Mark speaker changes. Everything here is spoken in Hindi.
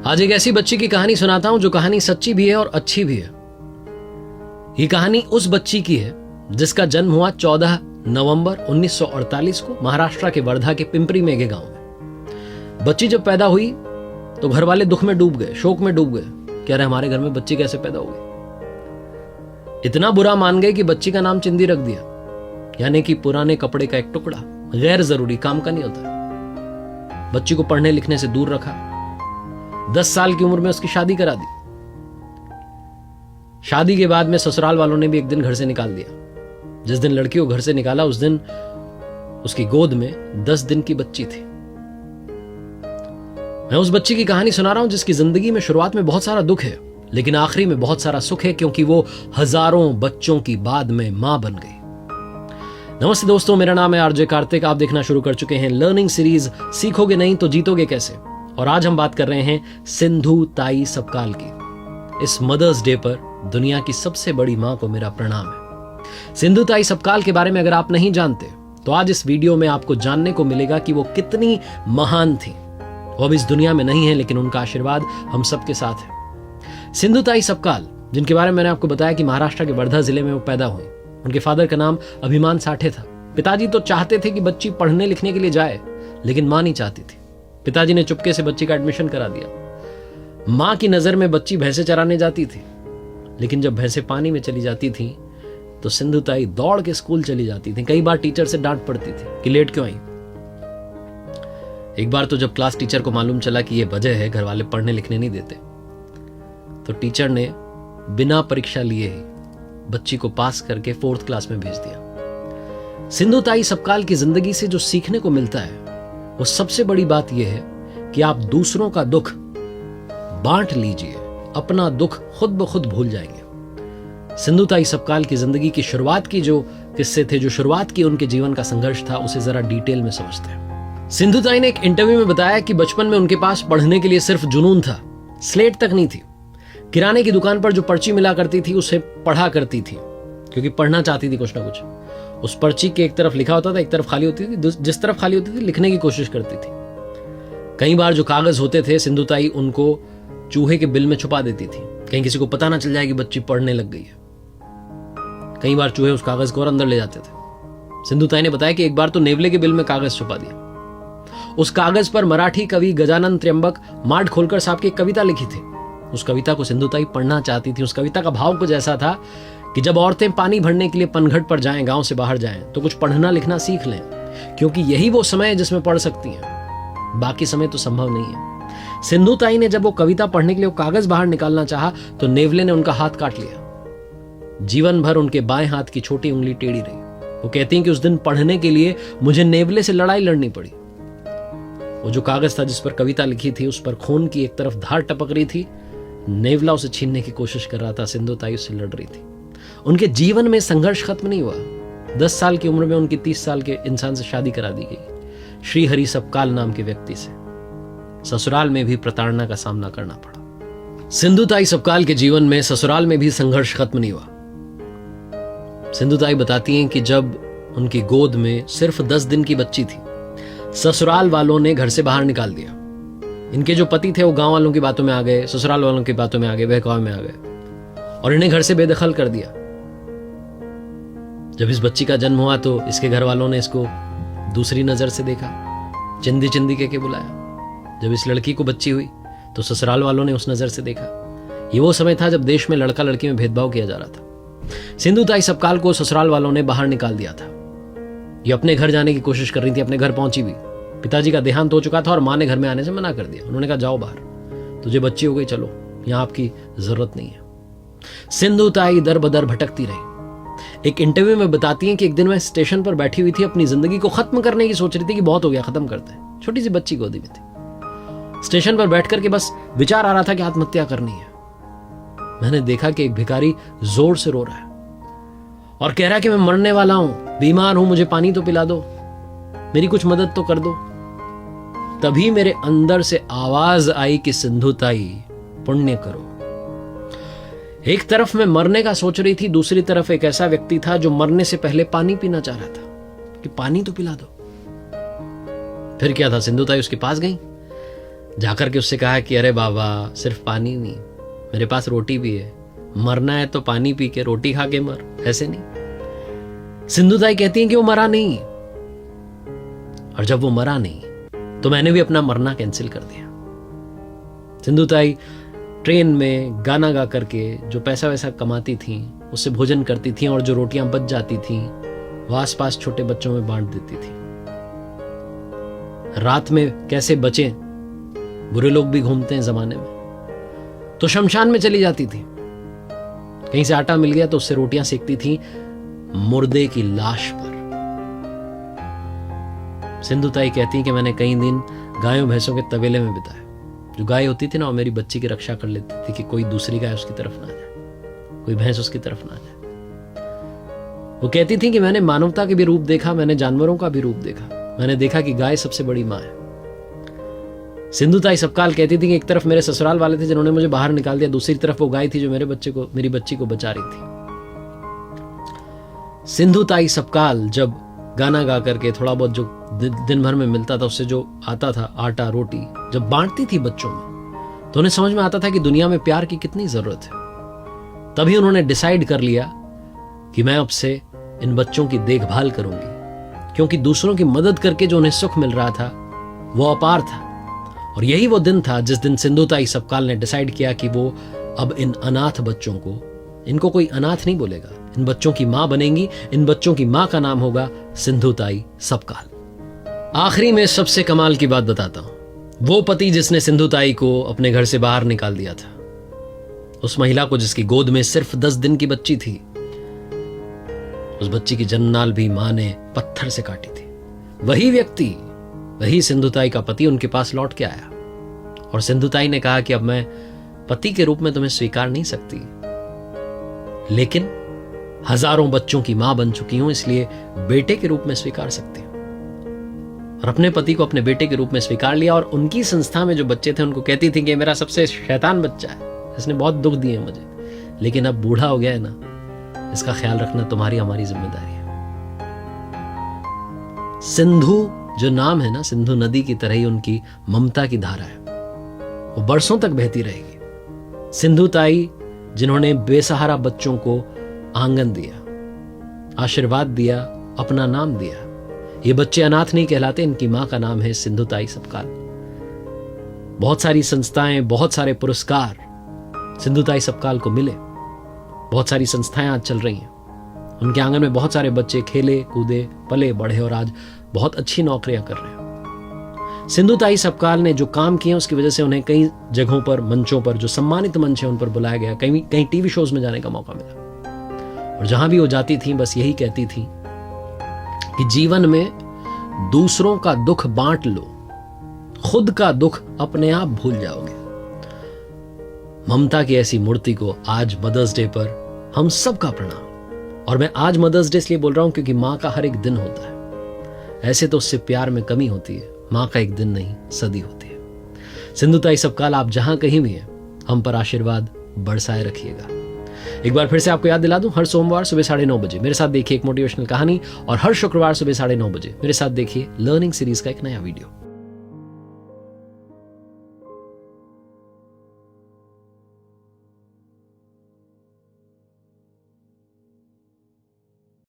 Speaker 1: आज एक ऐसी बच्ची की कहानी सुनाता हूं जो कहानी सच्ची भी है और अच्छी भी है। ये कहानी उस बच्ची की है जिसका जन्म हुआ 14 नवंबर 1948 को महाराष्ट्र के वर्धा के पिंपरी मेघे गांव में। बच्ची जब पैदा हुई तो घर वाले दुख में डूब गए, शोक में डूब गए कि अरे हमारे घर में बच्ची कैसे पैदा हो गई। इतना बुरा मान गए कि बच्ची का नाम चिंदी रख दिया, यानी कि पुराने कपड़े का एक टुकड़ा, गैर जरूरी, काम का नहीं होता। बच्ची को पढ़ने लिखने से दूर रखा। 10 साल की उम्र में उसकी शादी करा दी। शादी के बाद में ससुराल वालों ने भी एक दिन घर से निकाल दिया। जिस दिन लड़की को घर से निकाला उस दिन उसकी गोद में 10 दिन की बच्ची थी। मैं उस बच्ची की कहानी सुना रहा हूं जिसकी जिंदगी में शुरुआत में बहुत सारा दुख है, लेकिन आखिरी में बहुत सारा सुख है, क्योंकि वो हजारों बच्चों की बाद में मां बन गई। नमस्ते दोस्तों, मेरा नाम है आरजे कार्तिक। आप देखना शुरू कर चुके हैं लर्निंग सीरीज सीखोगे नहीं तो जीतोगे कैसे। और आज हम बात कर रहे हैं सिंधु ताई सपकाल की। इस मदर्स डे पर दुनिया की सबसे बड़ी मां को मेरा प्रणाम है। सिंधु ताई सपकाल के बारे में अगर आप नहीं जानते तो आज इस वीडियो में आपको जानने को मिलेगा कि वो कितनी महान थी। वो अब इस दुनिया में नहीं है, लेकिन उनका आशीर्वाद हम सबके साथ है। सिंधु ताई सपकाल, जिनके बारे में मैंने आपको बताया कि महाराष्ट्र के वर्धा जिले में वो पैदा हुई। उनके फादर का नाम अभिमान साठे था। पिताजी तो चाहते थे कि बच्ची पढ़ने लिखने के लिए जाए, लेकिन मां नहीं चाहती थी। पिताजी ने चुपके से बच्ची का एडमिशन करा दिया। मां की नजर में बच्ची भैंसे चराने जाती थी, लेकिन जब भैंसे पानी में चली जाती थी तो सिंधु ताई दौड़ के स्कूल चली जाती थी। कई बार टीचर से डांट पड़ती थी कि लेट क्यों आई। एक बार तो जब क्लास टीचर को मालूम चला कि यह वजह है, घर वाले पढ़ने लिखने नहीं देते, तो टीचर ने बिना परीक्षा लिए ही बच्ची को पास करके 4th क्लास में भेज दिया। सिंधु ताई सपकाल की जिंदगी से जो सीखने को मिलता है वो सबसे बड़ी बात यह है कि आप दूसरों का दुख बांट लीजिए, अपना दुख खुद ब खुद भूल जाएंगे। सिंधु ताई सपकाल की जिंदगी की शुरुआत की जो किस्से थे, जो शुरुआत की उनके जीवन का संघर्ष था, उसे जरा डिटेल में समझते हैं। सिंधु ताई ने एक इंटरव्यू में बताया कि बचपन में उनके पास पढ़ने के लिए सिर्फ जुनून था, स्लेट तक नहीं थी। किराने की दुकान पर जो पर्ची मिला करती थी उसे पढ़ा करती थी, क्योंकि पढ़ना चाहती थी कुछ ना कुछ। उस पर्ची के एक तरफ लिखा होता था, एक तरफ खाली होती थी। जिस तरफ खाली होती थी लिखने की कोशिश करती थी। कई बार जो कागज होते थे, सिंधु ताई उनको चूहे के बिल में छुपा देती थी, कहीं किसी को पता ना चल जाए कि बच्ची पढ़ने लग गई है। कई बार चूहे उस कागज को और अंदर ले जाते थे। सिंधु ताई ने बताया कि एक बार तो नेवले के बिल में कागज छुपा दिया। उस कागज पर मराठी कवि गजानन त्र्यंबक माड खोलकर साहब की एक कविता लिखी थी। उस कविता को सिंधु ताई पढ़ना चाहती थी। उस कविता का भाव कुछ ऐसा था कि जब औरतें पानी भरने के लिए पनघट पर जाएं, गांव से बाहर जाएं, तो कुछ पढ़ना लिखना सीख लें, क्योंकि यही वो समय है जिसमें पढ़ सकती हैं, बाकी समय तो संभव नहीं है। सिंधु ताई ने जब वो कविता पढ़ने के लिए वो कागज बाहर निकालना चाहा तो नेवले ने उनका हाथ काट लिया। जीवन भर उनके बाएं हाथ की छोटी उंगली टेढ़ी रही। वो कहती हैं कि उस दिन पढ़ने के लिए मुझे नेवले से लड़ाई लड़नी पड़ी। वो जो कागज था जिस पर कविता लिखी थी, उस पर खून की एक तरफ धार टपक रही थी। नेवला उसे छीनने की कोशिश कर रहा था, सिंधु ताई उससे लड़ रही थी। उनके जीवन में संघर्ष खत्म नहीं हुआ। 10 साल की उम्र में उनकी 30 साल के इंसान से शादी करा दी गई, श्री हरि सपकाल नाम के व्यक्ति से। ससुराल में भी प्रताड़ना का सामना करना पड़ा। सिंधु ताई सपकाल के जीवन में ससुराल में भी संघर्ष खत्म नहीं हुआ। सिंधु ताई बताती हैं कि जब उनकी गोद में सिर्फ 10 दिन की बच्ची थी, ससुराल वालों ने घर से बाहर निकाल दिया। इनके जो पति थे वो गांव वालों की बातों में आ गए, ससुराल वालों की बातों में आ गए, बहकावे में आ गए और इन्हें घर से बेदखल कर दिया। जब इस बच्ची का जन्म हुआ तो इसके घर वालों ने इसको दूसरी नजर से देखा, चिंदी चिंदी के बुलाया। जब इस लड़की को बच्ची हुई तो ससुराल वालों ने उस नजर से देखा। ये वो समय था जब देश में लड़का लड़की में भेदभाव किया जा रहा था। सिंधु ताई सपकाल को ससुराल वालों ने बाहर निकाल दिया था। ये अपने घर जाने की कोशिश कर रही थी। अपने घर पहुंची भी, पिताजी का देहांत हो चुका था और मां ने घर में आने से मना कर दिया। उन्होंने कहा जाओ बाहर, तुझे बच्ची हो गई, चलो, यहां आपकी जरूरत नहीं है। सिंधु ताई दर बदर भटकती रही। एक इंटरव्यू में बताती हैं कि एक दिन मैं स्टेशन पर बैठी हुई थी, अपनी जिंदगी को खत्म करने की सोच रही थी कि बहुत हो गया, खत्म करते हैं। छोटी सी बच्ची गोदी में थी। स्टेशन पर बैठ करके बस विचार आ रहा था कि आत्महत्या करनी है। मैंने देखा कि एक भिखारी जोर से रो रहा है और कह रहा है कि मैं मरने वाला हूं, बीमार हूं, मुझे पानी तो पिला दो, मेरी कुछ मदद तो कर दो। तभी मेरे अंदर से आवाज आई कि सिंधु ताई पुण्य करो। एक तरफ मैं मरने का सोच रही थी, दूसरी तरफ एक ऐसा व्यक्ति था जो मरने से पहले पानी पीना चाह रहा था कि पानी तो पिला दो। फिर क्या था, सिंधु ताई उसके पास गई, जाकर के उससे कहा कि अरे बाबा, सिर्फ पानी नहीं, मेरे पास रोटी भी है, मरना है तो पानी पी के रोटी खा के मर, ऐसे नहीं। सिंधुताई कहती है कि वो मरा नहीं, और जब वो मरा नहीं तो मैंने भी अपना मरना कैंसिल कर दिया। सिंधुताई ट्रेन में गाना गा करके जो पैसा वैसा कमाती थी उससे भोजन करती थी, और जो रोटियां बच जाती थी वो आसपास छोटे बच्चों में बांट देती थी। रात में कैसे बचे, बुरे लोग भी घूमते हैं जमाने में, तो शमशान में चली जाती थी। कहीं से आटा मिल गया तो उससे रोटियां सेकती थी मुर्दे की लाश पर। सिंधुताई कहती कि मैंने कई दिन गायों भैंसों के तबेले में बिताए। जो गाय होती थी ना, वो मेरी बच्ची की रक्षा कर लेती थी कि कोई दूसरी गाय उसकी तरफ ना जाए, कोई भैंस उसकी तरफ ना जाए। वो कहती थी कि मैंने मानवता के भी रूप देखा, मैंने जानवरों का भी रूप देखा, मैंने देखा कि गाय सबसे बड़ी मां है। सिंधुताई सबकाल कहती थी कि एक तरफ मेरे ससुराल वाले थे जिन्होंने मुझे बाहर निकाल दिया, दूसरी तरफ वो गाय थी जो मेरी बच्ची को बचा रही थी। सिंधुताई सबकाल जब गाना गा करके थोड़ा बहुत जो दिन भर में मिलता था उससे जो आता था आटा रोटी, जब बांटती थी बच्चों में, तो उन्हें समझ में आता था कि दुनिया में प्यार की कितनी जरूरत है। तभी उन्होंने डिसाइड कर लिया कि मैं अब से इन बच्चों की देखभाल करूंगी, क्योंकि दूसरों की मदद करके जो उन्हें सुख मिल रहा था वो अपार था। और यही वो दिन था जिस दिन सिंधुताई सबकाल ने डिसाइड किया कि वो अब इन अनाथ बच्चों को, इनको कोई अनाथ नहीं बोलेगा, इन बच्चों की मां बनेंगी। इन बच्चों की मां का नाम होगा सिंधुताई सबकाल। आखिरी में सबसे कमाल की बात बताता हूं। वो पति जिसने सिंधुताई को अपने घर से बाहर निकाल दिया था, उस महिला को जिसकी गोद में सिर्फ 10 दिन की बच्ची थी, उस बच्ची की जन्मनाल भी मां ने पत्थर से काटी थी, वही व्यक्ति, वही सिंधुताई का पति उनके पास लौट के आया। और सिंधुताई ने कहा कि अब मैं पति के रूप में तुम्हें स्वीकार नहीं सकती, लेकिन हजारों बच्चों की मां बन चुकी हूं, इसलिए बेटे के रूप में स्वीकार सकती हूं। और अपने पति को अपने बेटे के रूप में स्वीकार लिया। और उनकी संस्था में जो बच्चे थे उनको कहती थी कि मेरा सबसे शैतान बच्चा है, इसने बहुत दुख दिए मुझे, लेकिन अब बूढ़ा हो गया है ना, इसका ख्याल रखना तुम्हारी हमारी जिम्मेदारी है। सिंधु जो नाम है ना, सिंधु नदी की तरह ही उनकी ममता की धारा है, वो बरसों तक बहती रहेगी। सिंधुताई जिन्होंने बेसहारा बच्चों को आंगन दिया, आशीर्वाद दिया, अपना नाम दिया, ये बच्चे अनाथ नहीं कहलाते, इनकी मां का नाम है सिंधुताई सबकाल। बहुत सारी संस्थाएं, बहुत सारे पुरस्कार सिंधुताई सबकाल को मिले, बहुत सारी संस्थाएं आज चल रही हैं। उनके आंगन में बहुत सारे बच्चे खेले कूदे पले बढ़े और आज बहुत अच्छी नौकरियां कर रहे हैं। सिंधुताई सबकाल ने जो काम किए उसकी वजह से उन्हें कई जगहों पर, मंचों पर, जो सम्मानित मंच है उन पर बुलाया गया, कहीं टीवी शोज में जाने का मौका मिला। और जहां भी वो जाती थी बस यही कहती थी कि जीवन में दूसरों का दुख बांट लो, खुद का दुख अपने आप भूल जाओगे। ममता की ऐसी मूर्ति को आज मदर्स डे पर हम सबका प्रणाम। और मैं आज मदर्स डे इसलिए बोल रहा हूं क्योंकि मां का हर एक दिन होता है। ऐसे तो उससे प्यार में कमी होती है, मां का एक दिन नहीं सदी होती है। सिंधुताई सबकाल आप जहां कहीं भी हैं, हम पर आशीर्वाद बरसाए रखिएगा। एक बार फिर से आपको याद दिला दूं, हर सोमवार सुबह 9:30 बजे मेरे साथ देखिए एक मोटिवेशनल कहानी, और हर शुक्रवार सुबह 9:30 बजे मेरे साथ देखिए लर्निंग सीरीज का एक नया वीडियो।